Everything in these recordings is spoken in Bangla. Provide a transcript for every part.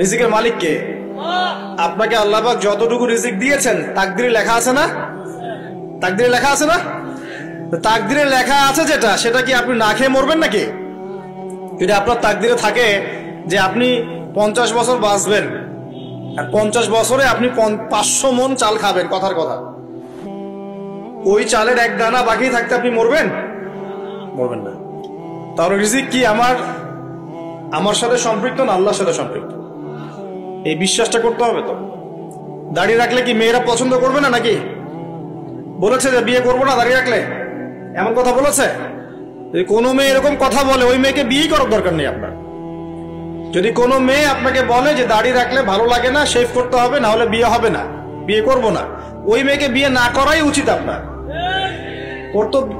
রিজিকের মালিক কে? আপনাকে আল্লাহ পাক যতটুকু রিজিক দিয়েছেন তাকদিরে লেখা আছে না? তাকদিরে লেখা আছে না? তাকদিরে লেখা আছে যেটা, সেটা কি আপনি না খেয়ে মরবেন নাকি? যদি আপনার তাকদিরে থাকে যে আপনি 50 বছর বাঁচবেন আর 50 বছরে আপনি 500 মন চাল খাবেন, কথার কথা, ওই চালের এক দানা বাকি থাকতে আপনি মরবেন? মরবেন না। তাহলে রিজিক কি আমার সাথে সম্পৃক্ত না আল্লাহর সাথে সম্পৃক্ত? এই বিশ্বাসটা করতে হবে। তো দাড়ি রাখলে কি মেয়েরা পছন্দ করবে না নাকি? বলেছে যে বিয়ে করবো না দাড়ি রাখলে, এমন কথা বলেছে? যদি কোনো মেয়ে এরকম কথা বলে, ওই মেয়েকে বিয়ে করার দরকার নেই আপনার। যদি কোনো মেয়ে আপনাকে বলে যে দাড়ি রাখলে ভালো লাগে না, শেভ করতে হবে, না হলে বিয়ে হবে না, বিয়ে করবো না, ওই মেয়েকে বিয়ে না করাই উচিত আপনার।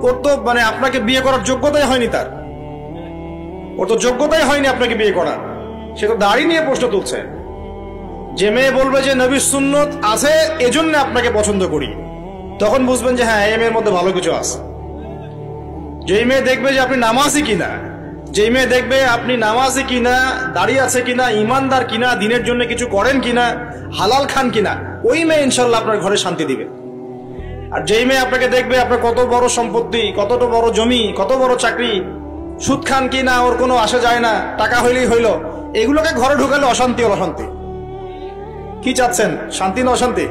ওর তো মানে আপনাকে বিয়ে করার যোগ্যতাই হয়নি, ওর তো যোগ্যতাই হয়নি আপনাকে বিয়ে করার। সে তো দাড়ি নিয়ে প্রশ্ন তুলছে। যে মেয়ে বলবে যে নবীর সুন্নত আছে এজন্য আপনাকে পছন্দ করি, তখন বুঝবেন যে হ্যাঁ, এই মেয়ের মধ্যে ভালো কিছু আছে। যেই মেয়ে দেখবে যে আপনি নামাজি কিনা, যেই মেয়ে দেখবে আপনি নামাজি কিনা, দাড়ি আছে কিনা, ইমানদার কিনা, দিনের জন্য কিছু করেন কিনা, হালাল খান কিনা, ওই মেয়ে ইনশাল্লাহ আপনার ঘরে শান্তি দিবে। আর যেই মেয়ে আপনাকে দেখবে আপনার কত বড় সম্পত্তি, কতটা বড় জমি, কত বড় চাকরি, সুদ খান কিনা ওর কোনো আসে যায় না, টাকা হইলেই হইল, এগুলোকে ঘরে ঢুকালে অশান্তি। অশান্তি কি চাচ্ছেন, শান্তি না অশান্তি?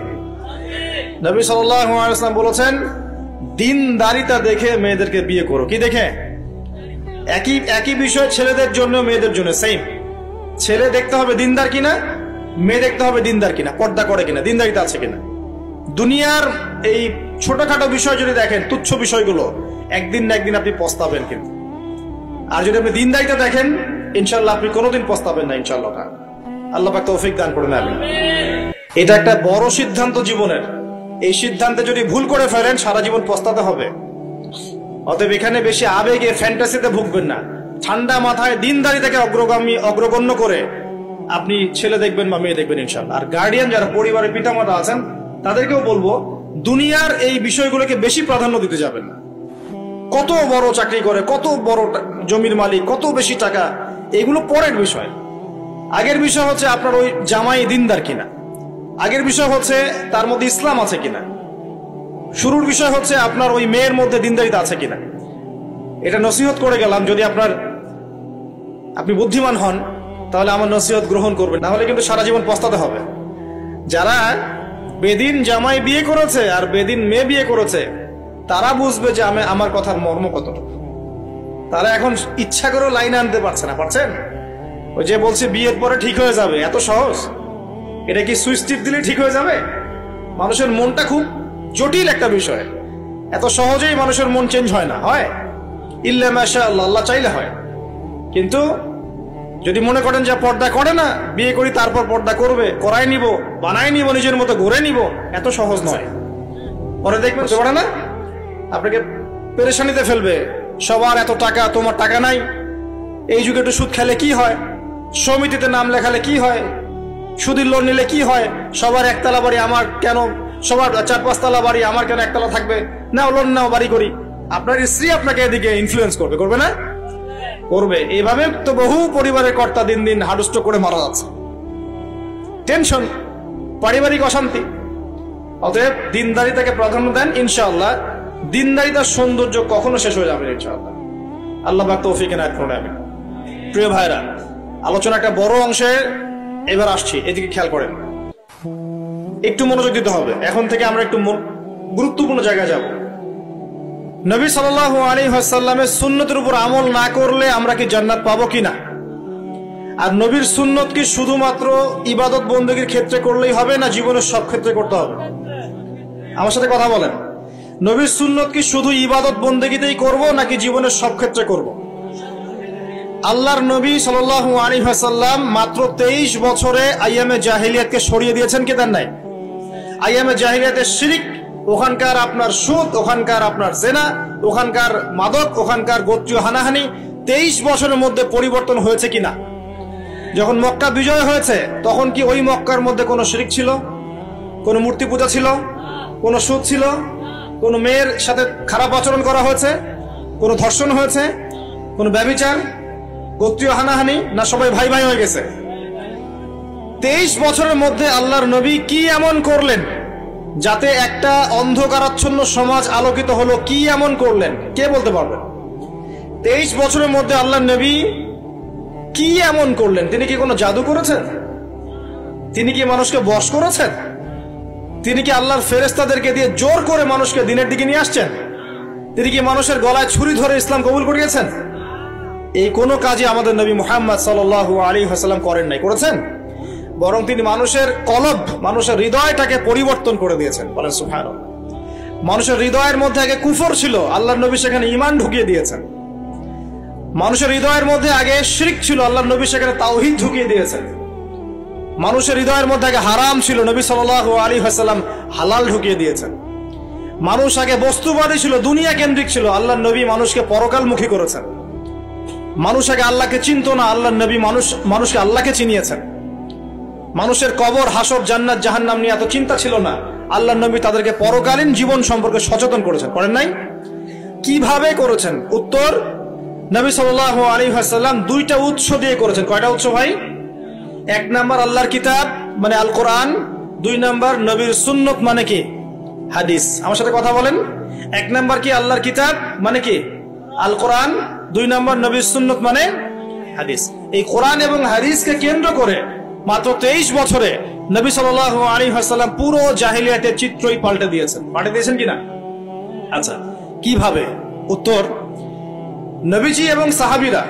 নবী সাল্লাল্লাহু আলাইহি ওয়াসাল্লাম বলেছেন, দিনদারিতা দেখে মেয়েদেরকে বিয়ে করো। কি দেখে? একই বিষয় ছেলেদের জন্য মেয়েদের জন্য সেম। ছেলে দেখতে হবে দিনদার কিনা, মেয়ে দেখতে হবে দিনদার কিনা, পর্দা করে কিনা, দিনদারিতা আছে কিনা। দুনিয়ার এই ছোটখাটো বিষয় যদি দেখেন, তুচ্ছ বিষয়গুলো, একদিন না একদিন আপনি পস্তাবেন কিন্তু। আর যদি আপনি দিনদারিতা দেখেন, ইনশাল্লাহ আপনি কোনোদিন পস্তাবেন না ইনশাল্লাহ। আল্লাহ পাক তৌফিক দান করে নেবেন। এটা একটা বড় সিদ্ধান্ত জীবনের। এই সিদ্ধান্তে যদি ভুল করে ফেলেন, সারা জীবন পস্তাতে হবে। অতএব এখানে বেশি আবেগে, ফ্যান্টাসিতে ভুগবেন না। ঠান্ডা মাথায় দিনদারিতাকে অগ্রগণ্য করে আপনি ছেলে দেখবেন বা মেয়ে দেখবেন ইনশাল্লাহ। আর গার্ডিয়ান যারা পরিবারের পিতামাতা আছেন, তাদেরকেও বলবো, দুনিয়ার এই বিষয়গুলোকে বেশি প্রাধান্য দিতে যাবেন না। কত বড় চাকরি করে, কত বড় জমির মালিক, কত বেশি টাকা, এগুলো পরের বিষয়। আগের বিষয় হচ্ছে আপনার ওই জামাই দিনদার কিনা, আগের বিষয় হচ্ছে তার মধ্যে ইসলাম আছে কিনা, শুরুর বিষয় হচ্ছে আপনার ওই মেয়ের মধ্যে দিনদারিতা আছে কিনা। এটা নসিহত করে গেলাম। যদি আপনি বুদ্ধিমান হন, তাহলে আমার নসিহত গ্রহণ করবেন, না হলে কিন্তু সারা জীবন পস্তাতে হবে। যারা বেদিন জামাই বিয়ে করেছে আর বেদিন মেয়ে বিয়ে করেছে, তারা বুঝবে যে আমার কথার মর্ম কতটুকু। তারা এখন ইচ্ছা করে লাইনে আনতে পারছে না। পারছেন? ওই যে বলছে বিয়ের পরে ঠিক হয়ে যাবে, এত সহজ? এটা কি সুইচ টিপ দিলে ঠিক হয়ে যাবে? মানুষের মনটা খুব জটিল একটা বিষয়। এত সহজেই মানুষের মন চেঞ্জ হয় না। হয় ইল্লা মাশাআল্লাহ, আল্লাহ চাইলে হয়। কিন্তু যদি মনে করেন যে পর্দা করে না, বিয়ে করি তারপর পর্দা করবে, করাই নিব, বানাই নিব, নিজের মতো গড়ে নিব, এত সহজ নয়। পরে দেখবেন পারে না, আপনাকে পেরেশানিতে ফেলবে। সবার এত টাকা, তোমার টাকা নাই। এই যুগে একটু সুদ খেলে কি হয়, সমিতিতে নাম লেখালে কি হয়, সুদের লোন নিলে কি হয়, সবার একতলা বাড়ি, আমার কেন, সবার 4-5 তলা বাড়ি, আমার কেন একতলা থাকবে, নাও লোন নাও, বাড়ি করি। আপনার স্ত্রী আপনাকে এদিকে ইনফ্লুয়েন্স করবে, করবে না? করবে। এইভাবে তো বহু পরিবারের কর্তা দিন দিন হাডুষ্ট করে মারা যাচ্ছে। টেনশন, পারিবারিক অশান্তি। অতএব দিনদারিতাকে প্রাধান্য দেন ইনশাআল্লাহ। দিনদারিতার সৌন্দর্য কখনো শেষ হয়ে যাবে ইনশাআল্লাহ। আল্লাহ পাক তৌফিক এনায়েত করুন। আমিন। প্রিয় ভাইরা, আলোচনা একটা বড় অংশে এবার আসছি, এদিকে খেয়াল করেন, একটু মনোযোগ দিতে হবে। এখন থেকে আমরা একটু গুরুত্বপূর্ণ জায়গায় যাব। নবী সাল্লাল্লাহু আলাইহি ওয়াসাল্লামের সুন্নতের উপর আমল না করলে আমরা কি জান্নাত পাবো কিনা? আর নবীর সুন্নত কি শুধুমাত্র ইবাদত বন্দেগীর ক্ষেত্রে করলেই হবে, না জীবনের সব ক্ষেত্রে করতে হবে? আমার সাথে কথা বলেন। নবীর সুন্নত কি শুধু ইবাদত বন্দেগীতেই করব, নাকি জীবনের সব ক্ষেত্রে করব? আল্লাহর নবী সাল্লাল্লাহু আলাইহি ওয়াসাল্লাম মাত্র 23 বছরে আইয়ামে জাহিলিয়াতকে সরিয়ে দিয়েছেন কি দেন নাই? আইয়ামে জাহিলিয়াতের শিরক, ওখানকার আপনার সুদ, ওখানকার আপনার জেনা, ওখানকার মাদক, ওখানকার গোত্রীয় হানাহানি 23 বছরের মধ্যে পরিবর্তন হয়েছে কিনা? যখন মক্কা বিজয় হয়েছে, তখন কি ওই মক্কার মধ্যে কোনো শিরক ছিল, কোনো মূর্তি পূজা ছিল, কোনো সুদ ছিল, কোনো মেয়ের সাথে খারাপ আচরণ করা হয়েছে, কোনো ধর্ষণ হয়েছে, কোনো ব্যভিচার, গোত্রীয় হানাহানি, না সবাই ভাই ভাই হয়ে গেছে? 23 বছরের মধ্যে আল্লাহর নবী কি এমন করলেন যাতে একটা অন্ধকারাচ্ছন্ন সমাজ আলোকিত হলো? কি এমন করলেন, কে বলতে পারবেন? 23 বছরের মধ্যে আল্লাহর নবী কি এমন করলেন? তিনি কি কোনো জাদু করেছেন? তিনি কি মানুষকে বশ করেছেন? তিনি কি আল্লাহর ফেরেশতাদেরকে দিয়ে জোর করে মানুষকে দিনের দিকে নিয়ে আসছেন? তিনি কি মানুষের গলায় ছুরি ধরে ইসলাম কবুল করিয়েছেন? এই কোনো কাজে আমাদের নবী মুহাম্মদ সাল্লাল্লাহু আলাইহি ওয়াসাল্লাম করেন নাই। করেছেন? বরং তিনি মানুষের কলব, মানুষের হৃদয়টাকে পরিবর্তন করে দিয়েছেন। বলেন সুবহানাল্লাহ। মানুষের হৃদয়ের মধ্যে আগে কুফর ছিল, আল্লাহর নবী সেখানে ঈমান ঢুকিয়ে দিয়েছেন। মানুষের হৃদয়ের মধ্যে আগে শিরক ছিল, আল্লাহর নবী সেখানে তাওহীদ ঢুকিয়ে দিয়েছেন। মানুষের হৃদয়ের মধ্যে আগে হারাম ছিল, নবী সাল্লাল্লাহু আলাইহি ওয়াসাল্লাম হালাল ঢুকিয়ে দিয়েছেন। মানুষ আগে বস্তুবাদী ছিল, দুনিয়া কেন্দ্রিক ছিল, আল্লাহর নবী মানুষকে পরকালমুখী করেছেন। মানুষ আগে আল্লাহকে চিনত না, আল্লাহর নবী মানুষকে আল্লাহকে চিনিয়েছেন। মানুষের কবর, হাসর, জান্নাত, জাহান্নাম নিয়ে এত চিন্তা ছিল না, আল্লাহর নবী তাদেরকে পরকালীন জীবন সম্পর্কে সচেতন করেছেন। করেন নাই? কিভাবে করেছেন? উত্তর, নবী সাল্লাল্লাহু আলাইহি ওয়াসাল্লাম দুইটা উৎস দিয়ে করেছেন। কয়টা উৎস ভাই? 1 নাম্বার আল্লাহর কিতাব মানে আল কোরআন, 2 নাম্বার নবীর সুন্নত মানে কি? হাদিস। আমার সাথে কথা বলেন। 1 নাম্বার কি? আল্লাহর কিতাব মানে কি? আল কোরআন। 2 নাম্বার নবীর সুন্নত মানে হাদিস। এই কোরআন এবং হাদিসকে কেন্দ্র করে মাত্র 23 বছরে নবী সাল্লাল্লাহু আলাইহি ওয়াসাল্লাম পুরো জাহেলিয়াতের চিত্রই পাল্টে দিয়েছেন। পাল্টে দিয়েছেন কিনা? আচ্ছা, কিভাবে? উত্তর, নবীজি এবং সাহাবীরা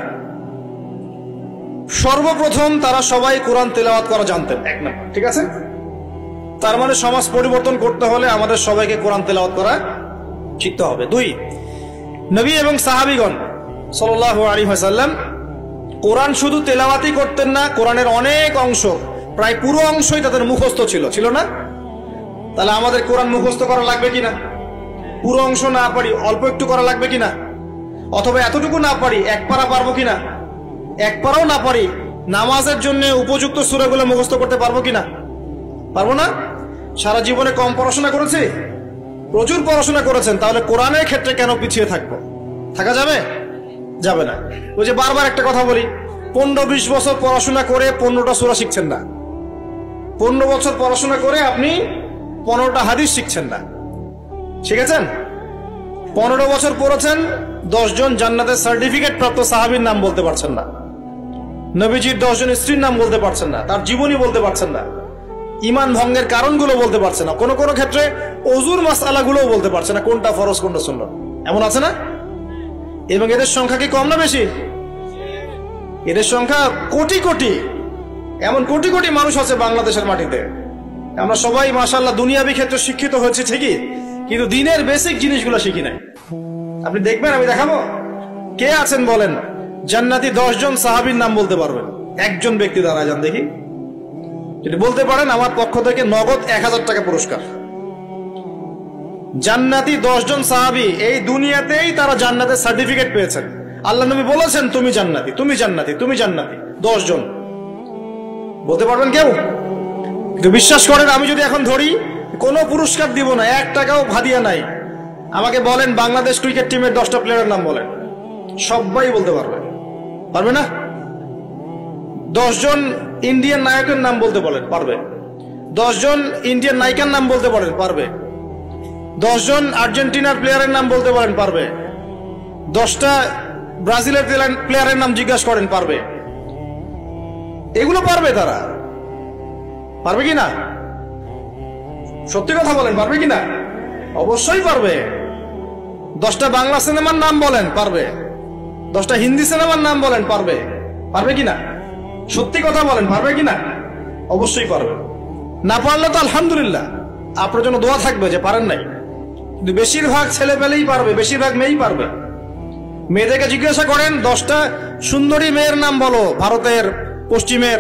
সর্বপ্রথম তারা সবাই কোরআন তেলাওয়াত করা জানতেন। 1 নাম্বার, ঠিক আছে? তার মানে সমাজ পরিবর্তন করতে হলে আমাদের সবাইকে কোরআন তেলাওয়াত করা শিখতে হবে। 2, নবী এবং সাহাবীগণ সাল্লাল্লাহু আলাইহি ওয়াসাল্লাম কোরআন শুধু তেলাওয়াতই করতেন না, কোরআনের অনেক অংশ, প্রায় পুরো অংশই তাদের মুখস্থ ছিল না? তাহলে আমাদের কোরআন মুখস্থ করা লাগবে কিনা? পুরো অংশ না পারি, অল্প একটু করা লাগবে কিনা? অথবা এতটুকু না পারি, 1 পারা পারবো কিনা? 1 পারাও না পারি, নামাজের জন্য উপযুক্ত সূরাগুলো মুখস্থ করতে পারবো কিনা? পারবো না? সারা জীবনে কম পড়াশোনা করেছি? প্রচুর পড়াশোনা করেছেন, তাহলে কোরআনের ক্ষেত্রে কেন পিছিয়ে থাকবো? থাকা যাবে? যাবে না। ওই যে বারবার একটা কথা বলি, 15-20 বছর পড়াশোনা করে 15টা সূরা শিখছেন না। 15 বছর পড়াশোনা করে আপনি 15টা হাদিস শিখছেন না। শিখেছেন? 15 বছর পড়েছেন, 10 জন জান্নাতের সার্টিফিকেট প্রাপ্ত সাহাবীর নাম বলতে পারছেন না। নবীজির 10 জন স্ত্রীর নাম বলতে পারছেন না, তার জীবনী বলতে পারছেন না, ঈমান ভঙ্গের কারণগুলো বলতে পারছেন না, কোনো কোনো ক্ষেত্রে ওযুর মাসআলাগুলোও বলতে পারছেন না, কোনটা ফরজ কোনটা সুন্নাত। এমন আছে না? এবং এদের সংখ্যা কি কম না বেশি? এদের সংখ্যা কোটি কোটি, এমন কোটি কোটি মানুষ আছে বাংলাদেশের মাটিতে। আমরা সবাই মাশাআল্লাহ দুনিয়াবি ক্ষেত্রে শিক্ষিত হয়েছি ঠিকই, কিন্তু দিনের বেসিক জিনিসগুলো শিখি নাই। আপনি দেখবেন, আমি দেখাবো। কে আছেন বলেন জান্নাতি 10 জন সাহাবীর নাম বলতে পারবেন? একজন ব্যক্তি দাঁড়ায় যান দেখি। যদি বলতে পারেন, আমার পক্ষ থেকে নগদ 1000 টাকা পুরস্কার। জান্নাতি 10 জন সাহাবী, এই দুনিয়াতেই তারা জান্নাতের সার্টিফিকেট পেয়েছেন। আল্লাহ নবী বলেছেন তুমি জান্নাতি, তুমি জান্নাতি, তুমি জান্নাতি। 10 জন বলতে পারবেন কেউ? কিন্তু বিশ্বাস করেন, আমি যদি এখন ধরি, কোনো পুরস্কার দিব না, 1 টাকাও ভাদিয়া নাই। আমাকে বলেন বাংলাদেশ ক্রিকেট টিমের 10টা প্লেয়ারের নাম বলেন, সবাই বলতে পারবে। পারবে না? 10 জন ইন্ডিয়ান নায়কের নাম বলতে বলেন, পারবে। 10 জন ইন্ডিয়ান নায়িকার নাম বলতে পারেন, পারবে। 10 জন আর্জেন্টিনার প্লেয়ারের নাম বলতে পারেন, পারবে। 10টা ব্রাজিলের প্লেয়ারের নাম জিজ্ঞাসা করেন, পারবে। এগুলো পারবে তারা। পারবে কি না? সত্যি কথা বলেন, পারবে কি না? অবশ্যই পারবে। 10টা বাংলা সিনেমার নাম বলেন, পারবে। 10টা হিন্দি সিনেমার নাম বলেন, পারবে। পারবে কি না? সত্যি কথা বলেন, পারবে কি না? অবশ্যই পারবে। না পারলে তো আলহামদুলিল্লাহ, আপনার জন্য দোয়া থাকবে যে পারেন নাই। কিন্তু বেশিরভাগ ছেলে পেলেই পারবে, বেশিরভাগ মেয়েই পারবে। মেয়েদেরকে জিজ্ঞাসা করেন 10টা সুন্দরী মেয়ের নাম বলো, ভারতের, পশ্চিমের,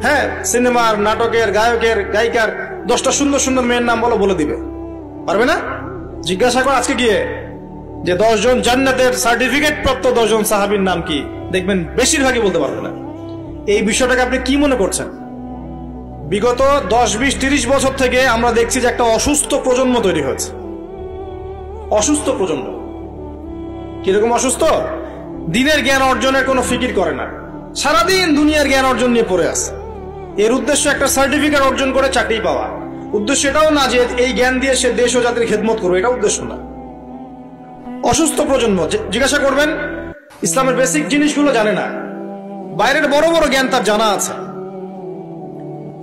হ্যাঁ, সিনেমার, নাটকের, গায়কের, গায়িকার 10টা সুন্দর সুন্দর মেয়ের নাম বলো, বলে দিবে। পারবে না? জিজ্ঞাসা কর আজকে গিয়ে যে 10 জন জান্নাতের সার্টিফিকেট প্রাপ্ত 10 জন সাহাবীর নাম কি, দেখবেন বেশিরভাগই বলতে পারবে না। এই বিষয়টাকে আপনি কি মনে করছেন? বিগত 10, 20, 30 বছর থেকে আমরা দেখছি যে একটা অসুস্থ প্রজন্ম তৈরি হয়েছে। অসুস্থ প্রজন্ম। কিরকম অসুস্থ? দিনের জ্ঞান অর্জনের কোনো ফিকির করে না, সারাদিন দুনিয়ার জ্ঞান অর্জন নিয়ে পড়ে আছে। এর উদ্দেশ্য একটা সার্টিফিকেট অর্জন করে চাকরি পাওয়া। উদ্দেশ্য এটাও না যে এই জ্ঞান দিয়ে সে দেশ ও জাতির খেদমত করবে, এটা উদ্দেশ্য না। অসুস্থ প্রজন্ম জিজ্ঞাসা করবেন, ইসলামের বেসিক জিনিসগুলো জানে না, বাইরের বড় বড় জ্ঞান তার জানা আছে,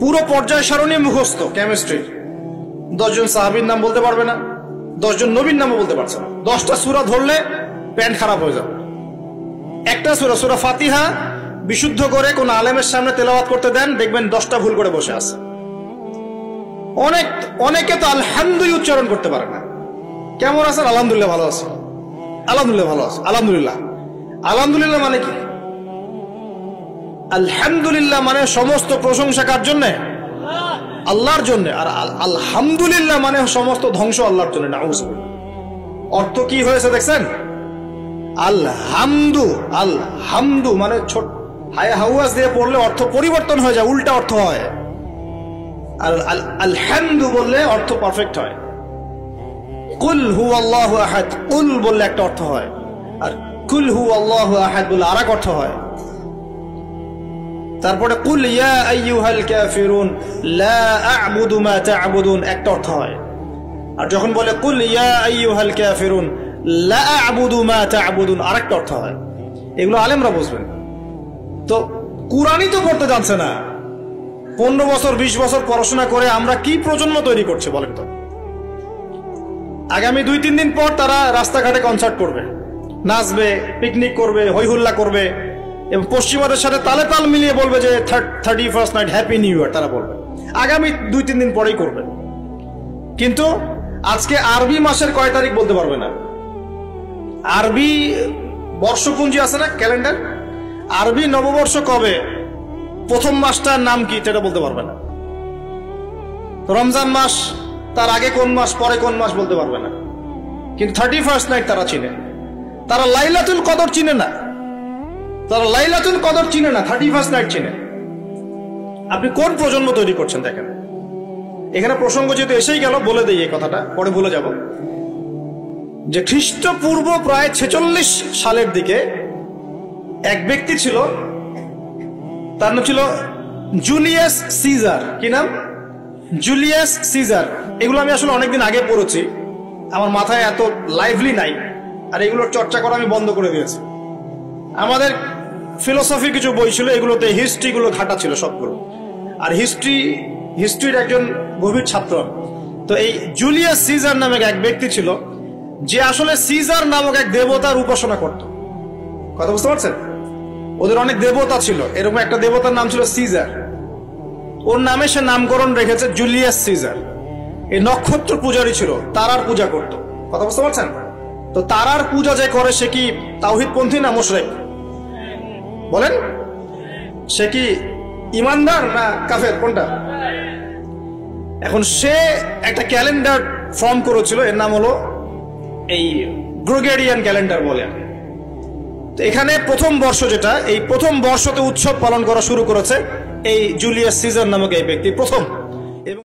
পুরো পর্যায় সারণী মুখস্থ কেমিস্ট্রি, 10 জন সাহাবীর নাম বলতে পারবে না, 10 জন নবীর নামও বলতে পারছে না। 10টা সূরা ধরলে প্যান্ট খারাপ হয়ে যাবে। একটা সূরা, সূরা ফাতিহা বিশুদ্ধ করে কোন আলেমের সামনে তেলাওয়াত করতে দেন, দেখবেন 10টা ভুল করে বসে আছে। অনেকে তো আলহামদুলিল্লাহ উচ্চারণ করতে পারে না। কেমন আছেন? আলহামদুলিল্লাহ ভালো আছে, আলহামদুলিল্লাহ ভালো আছে, আলহামদুলিল্লাহ। আলহামদুলিল্লাহ মানে কি? আলহামদুলিল্লাহ মানে সমস্ত প্রশংসা কার জন্য? আল্লাহর জন্য। আর আলহামদুলিল্লাহ মানে সমস্ত ধ্বংস আল্লাহর জন্য। নাউযুবিল্লাহ। অর্থ কি হয়েছে দেখছেন? আলহামদু, আলহামদু মানে ছোট হায়া হাওয়াজ দিয়ে পড়লে অর্থ পরিবর্তন হয়ে যায়, উল্টা অর্থ হয়। আর আলহামদু বললে অর্থ পারফেক্ট হয়। কুল হুয়াল্লাহু আহাদ, কুল বললে একটা অর্থ হয়, আর কুল হুয়াল্লাহু আহাদ বললে আরেক অর্থ হয়। তারপরে কুল ইয়া আইয়ুহাল কাফিরুন লা আ'বুদু মা তা'বুদুন একটা অর্থ হয়। আর যখন বলে কুল ইয়া আইয়ুহাল কাফিরুন লা আ'বুদু মা তা'বুদুন আরেকটা অর্থ হয়। এগুলো আলেমরা বুঝবেন। তো কুরআনই তো পড়তে জানছে না। 15 বছর 20 বছর পড়াশোনা করে আমরা কি প্রজন্ম তৈরি করছে বলেন তো? আগামী 2-3 দিন পর তারা রাস্তাঘাটে কনসার্ট করবে, নাচবে, পিকনিক করবে, হইহুল্লা করবে এবং পশ্চিমাদের সাথে তালে তাল মিলিয়ে বলবে যে 31st night happy new year. তারা বলবে আগামী 2-3 দিন পরেই করবে। কিন্তু আজকে আরবি মাসের কয় তারিখ বলতে পারবে না। আরবি বর্ষপুঞ্জি আছে না, ক্যালেন্ডার, আরবি নববর্ষ কবে, প্রথম মাসটার নাম কি সেটা বলতে পারবে না। রমজান মাস তার আগে কোন মাস, পরে কোন মাস বলতে পারবে না। কিন্তু 31st নাইট তারা চিনে। তারা লাইলাতুল কদর চিনে না, তারা লাইলাতুল কদর চিনে না, 31st নাইট চিনে। আপনি কোন প্রজন্ম তৈরি করছেন দেখেন। এখানে প্রসঙ্গ যেহেতু এসেই গেল বলে দেই এই কথাটা, পরে ভুলে যাব, যে খ্রিস্টপূর্ব প্রায় 46 সালের দিকে এক ব্যক্তি ছিল, তার নাম ছিল জুলিয়াস সিজার। কি নাম? Julius Caesar. এগুলো আমি আসলে অনেকদিন আগে পড়েছি, আমার মাথায় এত লাইভলি নাই, আর এগুলোর চর্চা করা আমি বন্ধ করে দিয়েছি। আমাদের ফিলোসফি কিছু বই ছিল, এগুলোতে হিস্ট্রিগুলো ঘাটা ছিল সবগুলো, আর হিস্ট্রির একজন গভীর ছাত্র। তো এই জুলিয়াস সিজার নামে এক ব্যক্তি ছিল, যে আসলে সিজার নামক এক দেবতার উপাসনা করত। কথা বুঝতে পারছেন? ওদের অনেক দেবতা ছিল, এরকম একটা দেবতার নাম ছিল সিজার। ওর নামে সে নামকরণ রেখেছে জুলিয়াস সিজার। এই নক্ষত্র পূজারী ছিল, তারার পূজা করত। কথা বুঝতে পারছেন? তো তারার পূজা যে করে সে কি তাওহীদপন্থী না মুশরিক? বলেন, সে কি ইমানদার না কাফের, কোনটা? এখন সে একটা ক্যালেন্ডার ফর্ম করেছিল, এর নাম হলো এই গ্রেগরিয়ান ক্যালেন্ডার বলে। তো এখানে প্রথম বর্ষ যেটা, এই প্রথম বর্ষতে উৎসব পালন করা শুরু করেছে এই জুলিয়াস সিজার নামক এই ব্যক্তি প্রথম।